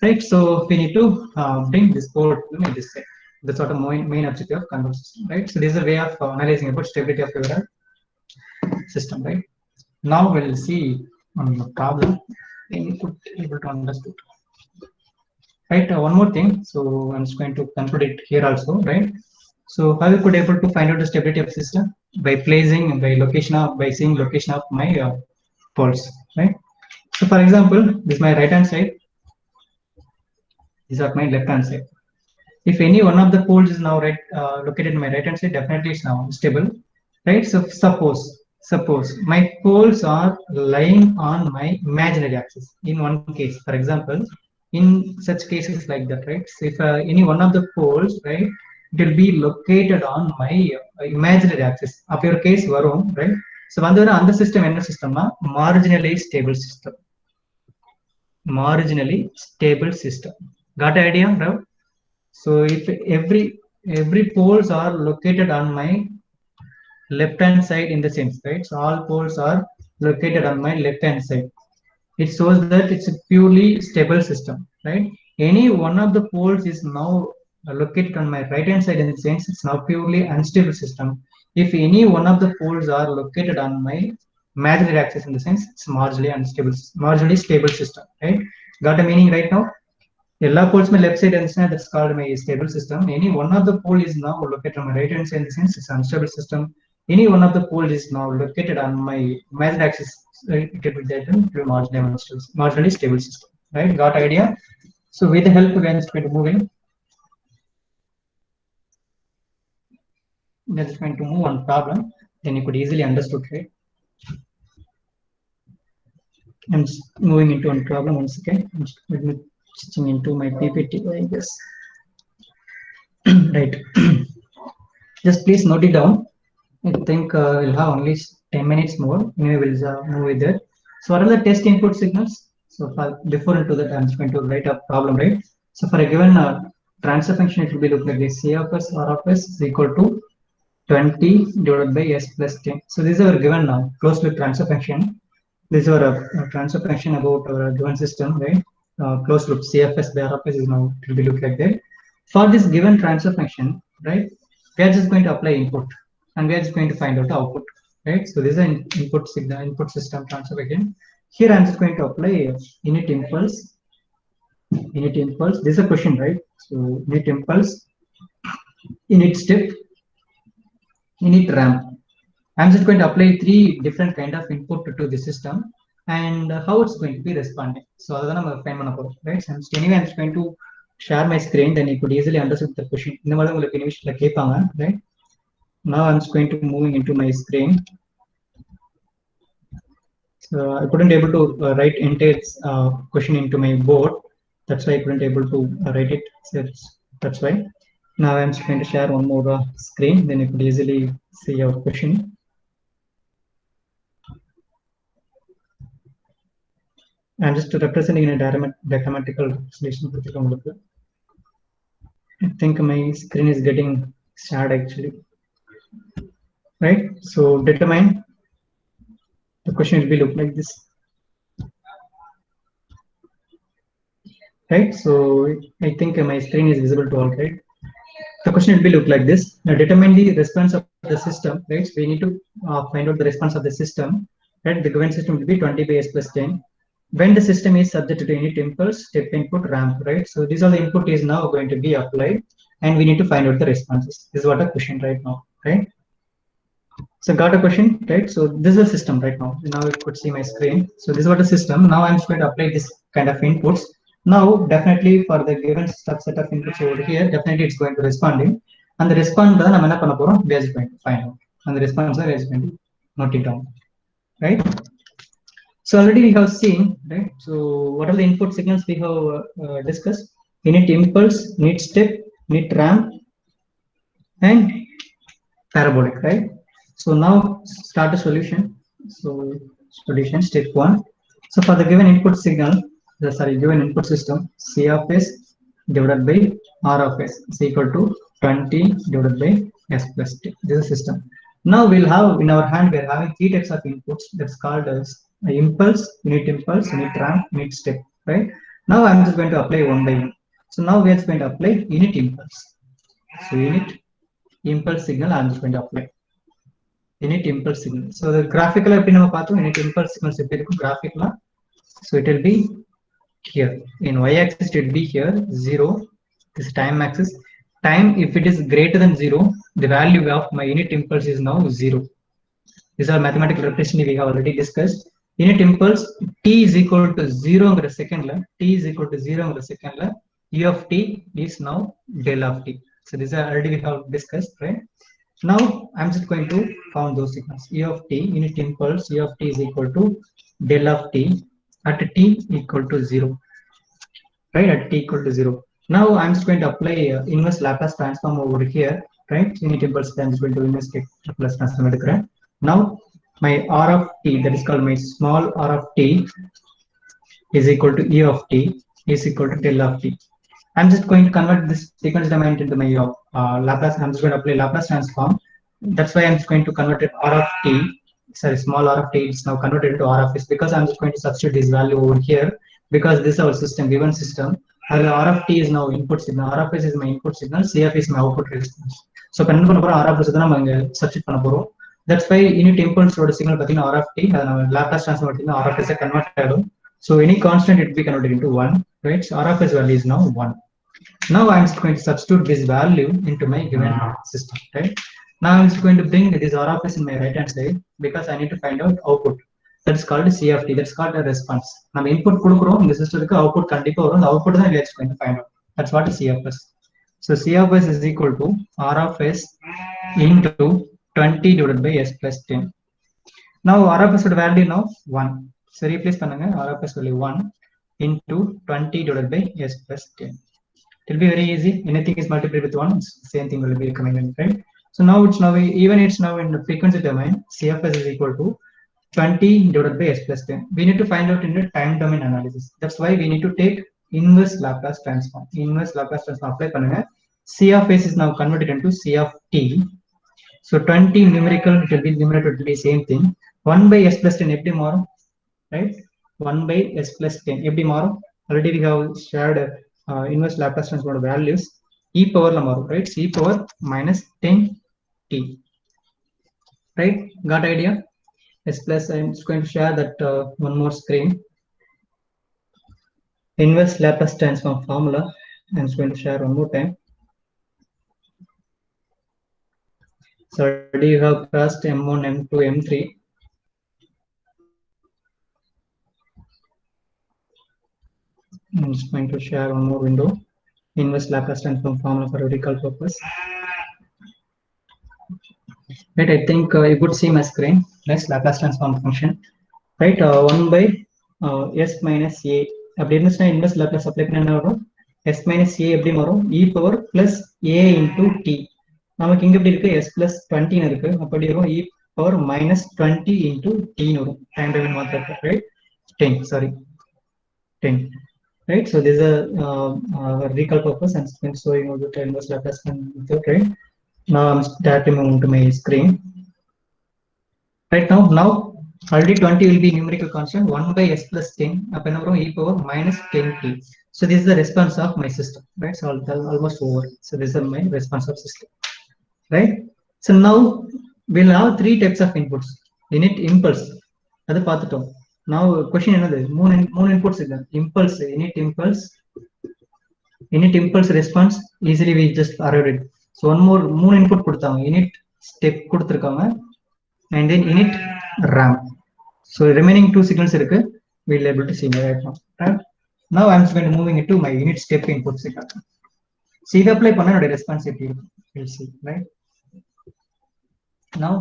Right. So we need to bring this pole to this side. That's what the main objective of control system, right? So this is a way of analyzing about stability of your system, right? Now we'll see on the problem. You could able to understand. Right, one more thing. So I'm just going to conclude it here also, right? So how we could able to find out the stability of system? By placing, by seeing location of my poles, right? So for example, this is my right hand side, these are my left hand side. If any one of the poles is now located in my right hand side, definitely it's now stable, right? So suppose my poles are lying on my imaginary axis. In one case, for example, in such cases like that, right? So if any one of the poles, right, it will be located on my imaginary axis. Up your case varum, right? So on the system enna system na marginally stable system. Marginally stable system. Got an idea, right? So if every poles are located on my left hand side in the sense, right? So all poles are located on my left hand side. It shows that it's a purely stable system, right? Any one of the poles is now located on my right hand side in the sense it's now purely unstable system. If any one of the poles are located on my imaginary axis in the sense it's marginally stable system, right? Got a meaning right now? All poles my left side and that's called my stable system. Any one of the pole is now located on my right hand side in the sense it's unstable system. Any one of the poles is now located on my imaginary axis, it will be that to marginally stable system, right? Got idea? So with the help, we are just going to move in. We are just going to move on problem. Then you could easily understood, right? I'm just moving into one problem once again. I'm just switching into my PPT, I guess. Right. Just please note it down. I think we'll have only 10 minutes more. Maybe we'll move with that. So what are the test input signals? So before into that, I'm just going to write a problem, right? So for a given transfer function, it will be look like this: C of S R of S is equal to 20 divided by S plus 10. So this is our given closed loop transfer function. This is our transfer function about our given system, right? Closed loop CFS by R of S is now, it will be look like that. For this given transfer function, right, we are just going to apply input and we are just going to find out the output, right? So this is an input signal, input system transfer function. Here I'm just going to apply unit impulse. This is a question, right? So unit impulse, unit step, init ramp. I'm just going to apply 3 different kind of input to the system and how it's going to be responding. So other than I'm fine, right? So anyway, I'm just going to share my screen, then you could easily understand the question. Right? Now I'm just going to moving into my screen. So I couldn't able to write entire question into my board. That's why I couldn't able to write it. So that's why. Now I'm just going to share one more screen. Then you could easily see our question. I'm just representing in a diagrammatical representation. I think my screen is getting sad actually. Right? So determine the question will be look like this. Right? So I think my screen is visible to all, right? The question will be look like this. Now determine the response of the system, right? So we need to find out the response of the system, right? The given system will be 20 by s plus 10. When the system is subject to init impulse, step input, ramp, right? So these are the input is now going to be applied and we need to find out the responses. This is what a question right now, right? So got a question, right? So this is a system right now. Now you could see my screen. So this is what a system. Now I'm just going to apply this kind of inputs. Now definitely for the given subset of inputs over here, definitely it's going to responding. And the response we are just going to find out. And the response we are just going to note it down, right? So already we have seen, right? So what are the input signals we have discussed? Init impulse, init step, init ramp, and parabolic, right? So now start a solution. So solution step 1. So for the given input signal, given input system, C of s divided by R of s is equal to 20 divided by s plus t. This is system. Now we'll have in our hand we're having 3 types of inputs that's called as impulse, unit ramp, unit step, right? Now I'm just going to apply one by one. So now we're just going to apply unit impulse. So unit impulse signal I'm just going to apply unit impulse signal. So the graphical unit impulse signal graphical. So it will be here in y-axis. It will be here 0. This time axis. Time if it is greater than 0, the value of my unit impulse is now 0. These are mathematical representation we have already discussed. Unit impulse t is equal to 0 in the second. T is equal to 0 in the second. U of t is now del of t. So these are already we have discussed, right? Now I'm just going to count those signals. E of t, unit impulse, E of t is equal to del of t at t equal to 0. Right, at t equal to 0. Now I'm just going to apply inverse Laplace transform over here. Right, unit impulse I'm just going to inverse Laplace transform. Now my R of t, that is called my small r of t, is equal to E of t is equal to del of t. I'm just going to convert this sequence domain into my Laplace. I'm just going to apply Laplace transform. That's why I'm just going to convert it R of t. Sorry, small r of t is now converted into R of s because I'm just going to substitute this value over here because this is our system, given system. R of t is now input signal. R of s is my input signal. C of is my output response. So, R of s substitute. That's why unit impulse signal R of t, Laplace transform R of s converted. So any constant it will be converted into 1, right? So R of s value is now 1. Now I'm just going to substitute this value into my given system, right? Now I'm just going to bring this R of s in my right hand side because I need to find out output. That's called CFT. That's called a response. Now input in the system output the output is going to find out. That's what is CFS. So C of s is equal to R of s into 20 divided by s plus 10. Now R of s value now 1. So replace pannunga R of s value 1 into 20 divided by s plus 10. It will be very easy. Anything is multiplied with 1, same thing will be coming in, right? So now it's now in the frequency domain, CFS is equal to 20 divided by s plus 10. We need to find out in the time domain analysis. That's why we need to take inverse Laplace transform. Inverse Laplace transform apply pannunga. C of s is now converted into C of t. So 20 numerical, it will be numerator, it will be same thing. 1 by s plus 10 every tomorrow, right? 1 by s plus 10 every tomorrow. Already we have shared inverse Laplace transform values. E power tomorrow, right? C power minus 10t. Right? Got idea? S plus, I'm just going to share that one more screen. Inverse Laplace transform formula. I'm just going to share one more time. So already you have crossed M1, M2, M3. I'm just going to share one more window. Inverse Laplace transform formula for recall purpose. Right, I think you could see my screen. Next Laplace transform function. Right, 1 by s minus a. அப்படி இருந்துச்சுன்னா inverse Laplace apply பண்ண என்ன வரும்? s minus a எப்படி வரும்? e power plus a into t. நமக்கு இங்க எப்படி இருக்கு? s plus 20 இருக்கு. அப்படி இருக்கும் e power minus 20 into t வரும். டைம் டொமைன் மாத்திரக்கு, right? 10, sorry. 10. Right, so this is a recall purpose and it's showing you the inverse Laplace method, right? Now I'm directly moving to my screen. Right now already 20 will be numerical constant 1 by s plus 10 up and over e power minus 10t. So this is the response of my system, right? So almost over. So this is my response of system, right? So now we'll have three types of inputs. Init, impulse. That's பார்த்துட்டோம். Now question another மூணு inputs இல்லை. Impulse, init impulse response easily we just arrived it. So one more மூணு input கொடுத்தாங்க. Init step கொடுத்திருக்காங்க and then init ramp. So remaining two signals இருக்கு. We'll able to see right now. Right? Now I'm just going to moving into my unit step input signal. See the apply பண்ண என்னோட response எப்படி இருக்கும். We'll see, right? Now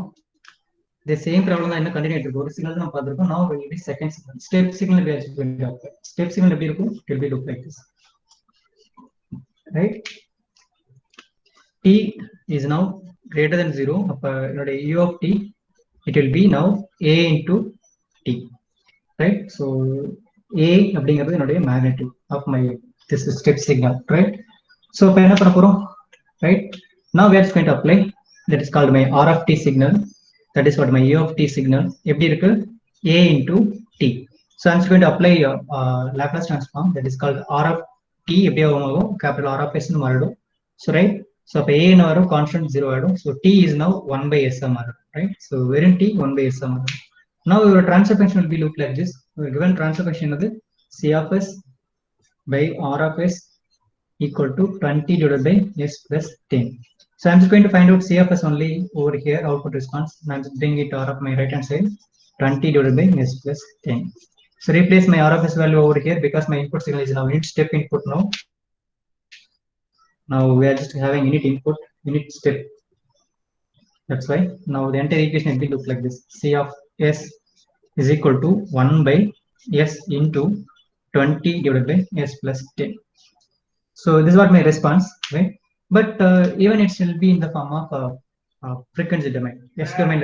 the same problem தான் என்ன continue இருக்கு. ஒரு signal தான் பார்த்திருக்கோம். Now will be second signal. Step signal we are going to apply. Step signal எப்படி இருக்கும்? It will be look like this. Right? T is now greater than 0. அப்ப என்னோட u of t it will be now a into t, right? So a அப்படிங்கிறது என்னுடைய magnitude of my this step signal, right? So இப்போ என்ன பண்ண போறோம், right? Now we are just going to apply that is called my r of t signal, that is what my u of t signal எப்படி இருக்கு, a into t. So I'm just going to apply Laplace transform that is called r of t எப்படி ஆகும், capital R of s னு மாறிடும். So right, so அப்ப a னு வரும் constant 0 ஆயிடும். So t is now 1 by s மாறிடும், right? So wherein t 1 by s மாறிடும். Now your transfer function will be look like this. Given transfer function is c of s by r of s equal to 20 divided by s plus 10. So I'm just going to find out c of s only over here, output response. And I'm just bring it r of my right hand side, 20 divided by s plus 10. So replace my r of s value over here because my input signal is now unit step input now. Now we are just having unit input, unit step. That's why now the entire equation will be look like this. C of s is equal to 1 by s into 20 divided by s plus 10. So this is what my response, right? But even it will be in the form of frequency domain. S domain,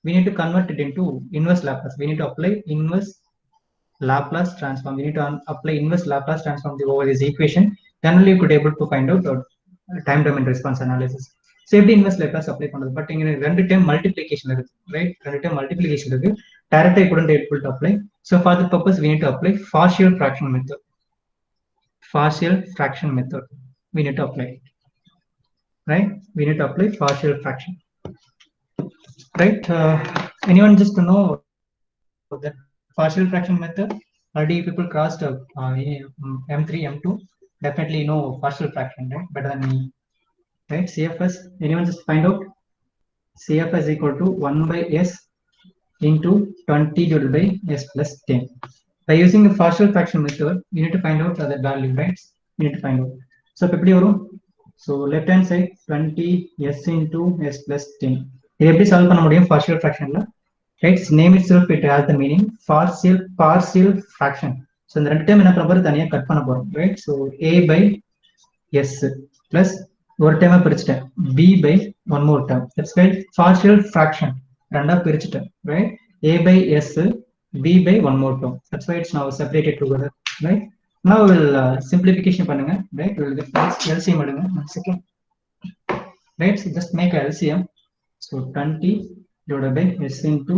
we need to convert it into inverse Laplace. We need to apply inverse Laplace transform. We need to apply inverse Laplace transform over this equation. Then only you could able to find out time domain response analysis. So எப்படி inverse Laplace apply பண்றது, but இங்க ரெண்டு time multiplication இருக்கு, right? ரெண்டு time multiplication இருக்கு. டைரக்டா couldn't able to apply. So for that purpose we need to apply partial fraction method. Partial fraction method we need to apply, right? We need to apply partial fraction, right? Anyone just to know that partial fraction method, already people crossed M3, M2, definitely know partial fraction, right? Better than me, right? CFS, anyone just find out? CFS equal to 1 by s into 20 divided by s plus 10. By using the partial fraction method, you need to find out that value, right? You need to find out. So எப்படி வரும்? So left hand side 20 s into s plus 10. இது எப்படி solve பண்ண முடியும் partial fractionல? Right, its name itself it has the meaning partial fraction. So இந்த ரெண்டு time என்ன பண்ண போறோம், தனியா கட் பண்ண போறோம், right? So a by s plus ஒரு டைமா பிரிச்சிட்டேன் b by one more term. That's why partial fraction ரெண்டா பிரிச்சிட்டேன், right? a by s, b by one more term. That's why it's now separated together, right? Now we'll simplification பண்ணுங்க, right? We'll get LCM எடுங்க. One second, right? So just make a LCM. So 20 divided by s into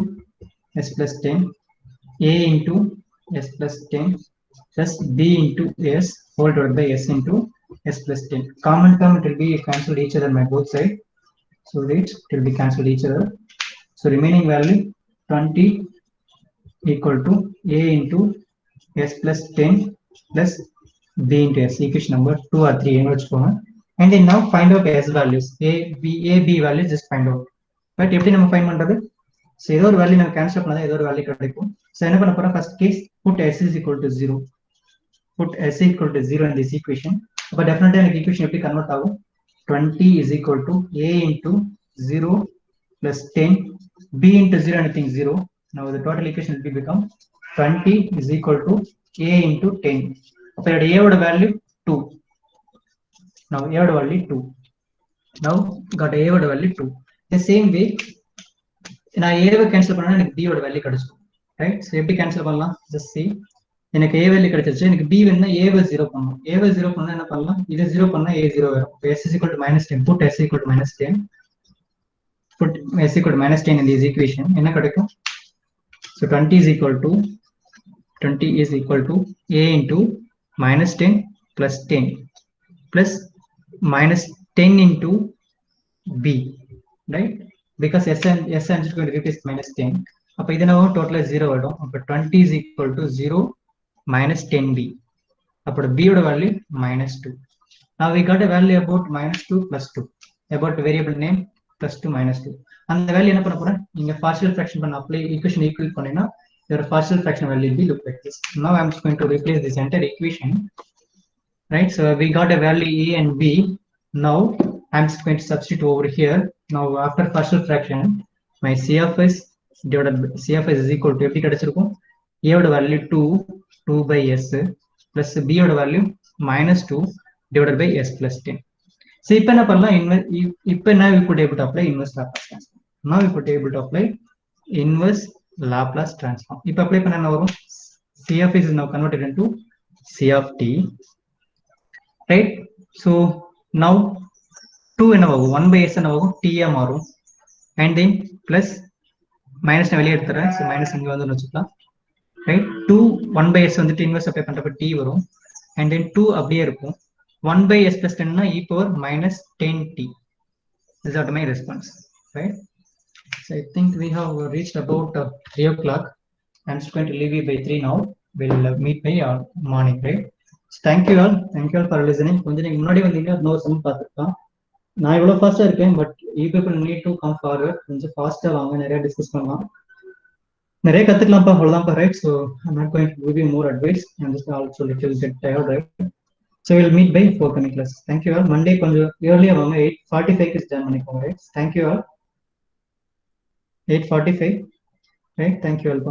s plus 10, a into s plus 10 plus b into s whole divided by s into s plus 10. Common term it will be cancelled each other by both sides. So it will be cancelled each other. So remaining value 20 equal to a into s plus 10 plus b into s. Equation number 2 or 3. And then now find out s values. A, b values just find out. But எப்படி நம்ம find பண்றது? So ஏதோ ஒரு value நம்ம cancel பண்ணாதான் ஏதோ ஒரு value கிடைக்கும். ஸோ என்ன பண்ண போறோம்? First case put s is equal to 0. Put s is equal to 0 in this equation. அப்போ டெஃபினட்டா எனக்கு ஈக்குவேஷன் எப்படி கன்வெர்ட் ஆகும்? 20 is equal to a into 0 plus 10 b into 0, anything 0. Now the total equation will become 20 is equal to a into 10. அப்போ இதோட a ஓட value 2. Now a ஓட value 2. Now got a ஓட வேல்யூ 2. The same way நான் ஏவை cancel பண்ணா எனக்கு b ஓட வேல்யூ கிடைச்சிடும். ரைட்? ஸோ எப்படி கேன்சல் பண்ணலாம்? ஜஸ்ட் see, எனக்கு a வேல்யூ கிடைச்சிருச்சு. எனக்கு b வேணும்னா a-வை 0 பண்ணணும். a-வை 0 பண்ணா என்ன பண்ணலாம்? இதை 0 பண்ணா a 0 வரும். s is equal to -10. Put s equal to -10. Put s equal to -10 in this equation. என்ன கிடைக்கும்? So 20 is equal to a into -10 plus 10 plus -10 into b, right? Because s is going to replace -10. அப்ப இது நம்ம டோட்டலா 0 வரும். அப்ப 20 is equal to 0 minus 10b. அப்ப b ஓட value -2. Now we got a value about -2 plus 2, about variable name plus 2 minus 2. அந்த value என்ன பண்ண போறேன்? நீங்க partial fraction பண்ண apply equation equal பண்ணீங்கன்னா your partial fraction value will be look like this. Now I'm just going to replace this entire equation, right? So we got a value a and b. Now I'm just going to substitute over here. Now after partial fraction, my c of s divided by c of s is equal to எப்படி கிடைச்சிருக்கும்? a ஓட value 2 by s plus b ஓட value -2 divided by s plus 10. So இப்போ என்ன பண்ணலாம்? இப்போ now we could able to apply inverse Laplace transform. Now we could able to apply inverse Laplace transform. இப்போ apply பண்ண என்ன வரும்? c of s is now converted into c of t, right? So now 2 என்ன ஆகும்? 1 by s என்ன ஆகும்? t ஆ மாறும். And then plus minus வெளியே எடுத்துறேன். So minus இங்க வந்து வச்சுக்கலாம், right? 2 1 by s வந்துட்டு inverse apply பண்றப்ப t வரும். And then 2 அப்படியே இருக்கும். 1 by s plus 10 na e power minus 10t. This is my response, right? So I think we have reached about 3 o'clock. I'm just going to leave you by 3 now. We'll meet by morning, right? So thank you all for listening. கொஞ்சம் நீங்க முன்னாடி வந்தீங்க இன்னொரு some பார்த்துக்கலாம். நான் இவ்வளோ ஃபாஸ்ட்டாக இருக்கேன், but you people need to come forward. கொஞ்சம் ஃபாஸ்ட்டாக வாங்க, நிறைய டிஸ்கஸ் பண்ணலாம், நிறைய கற்றுக்கலாம்ப்பா. அவ்வளோதான்ப்பா, right? So I'm not going to give you more advice. I'm just also little bit tired, right? So we'll meet by 4 coming classes. Thank you all. Monday கொஞ்சம் earlier வாங்க, 8:45 is done பண்ணிக்கோங்க, right? Thank you all. 8:45, right? Thank you all.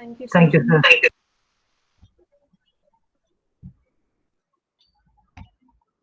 Thank you, sir.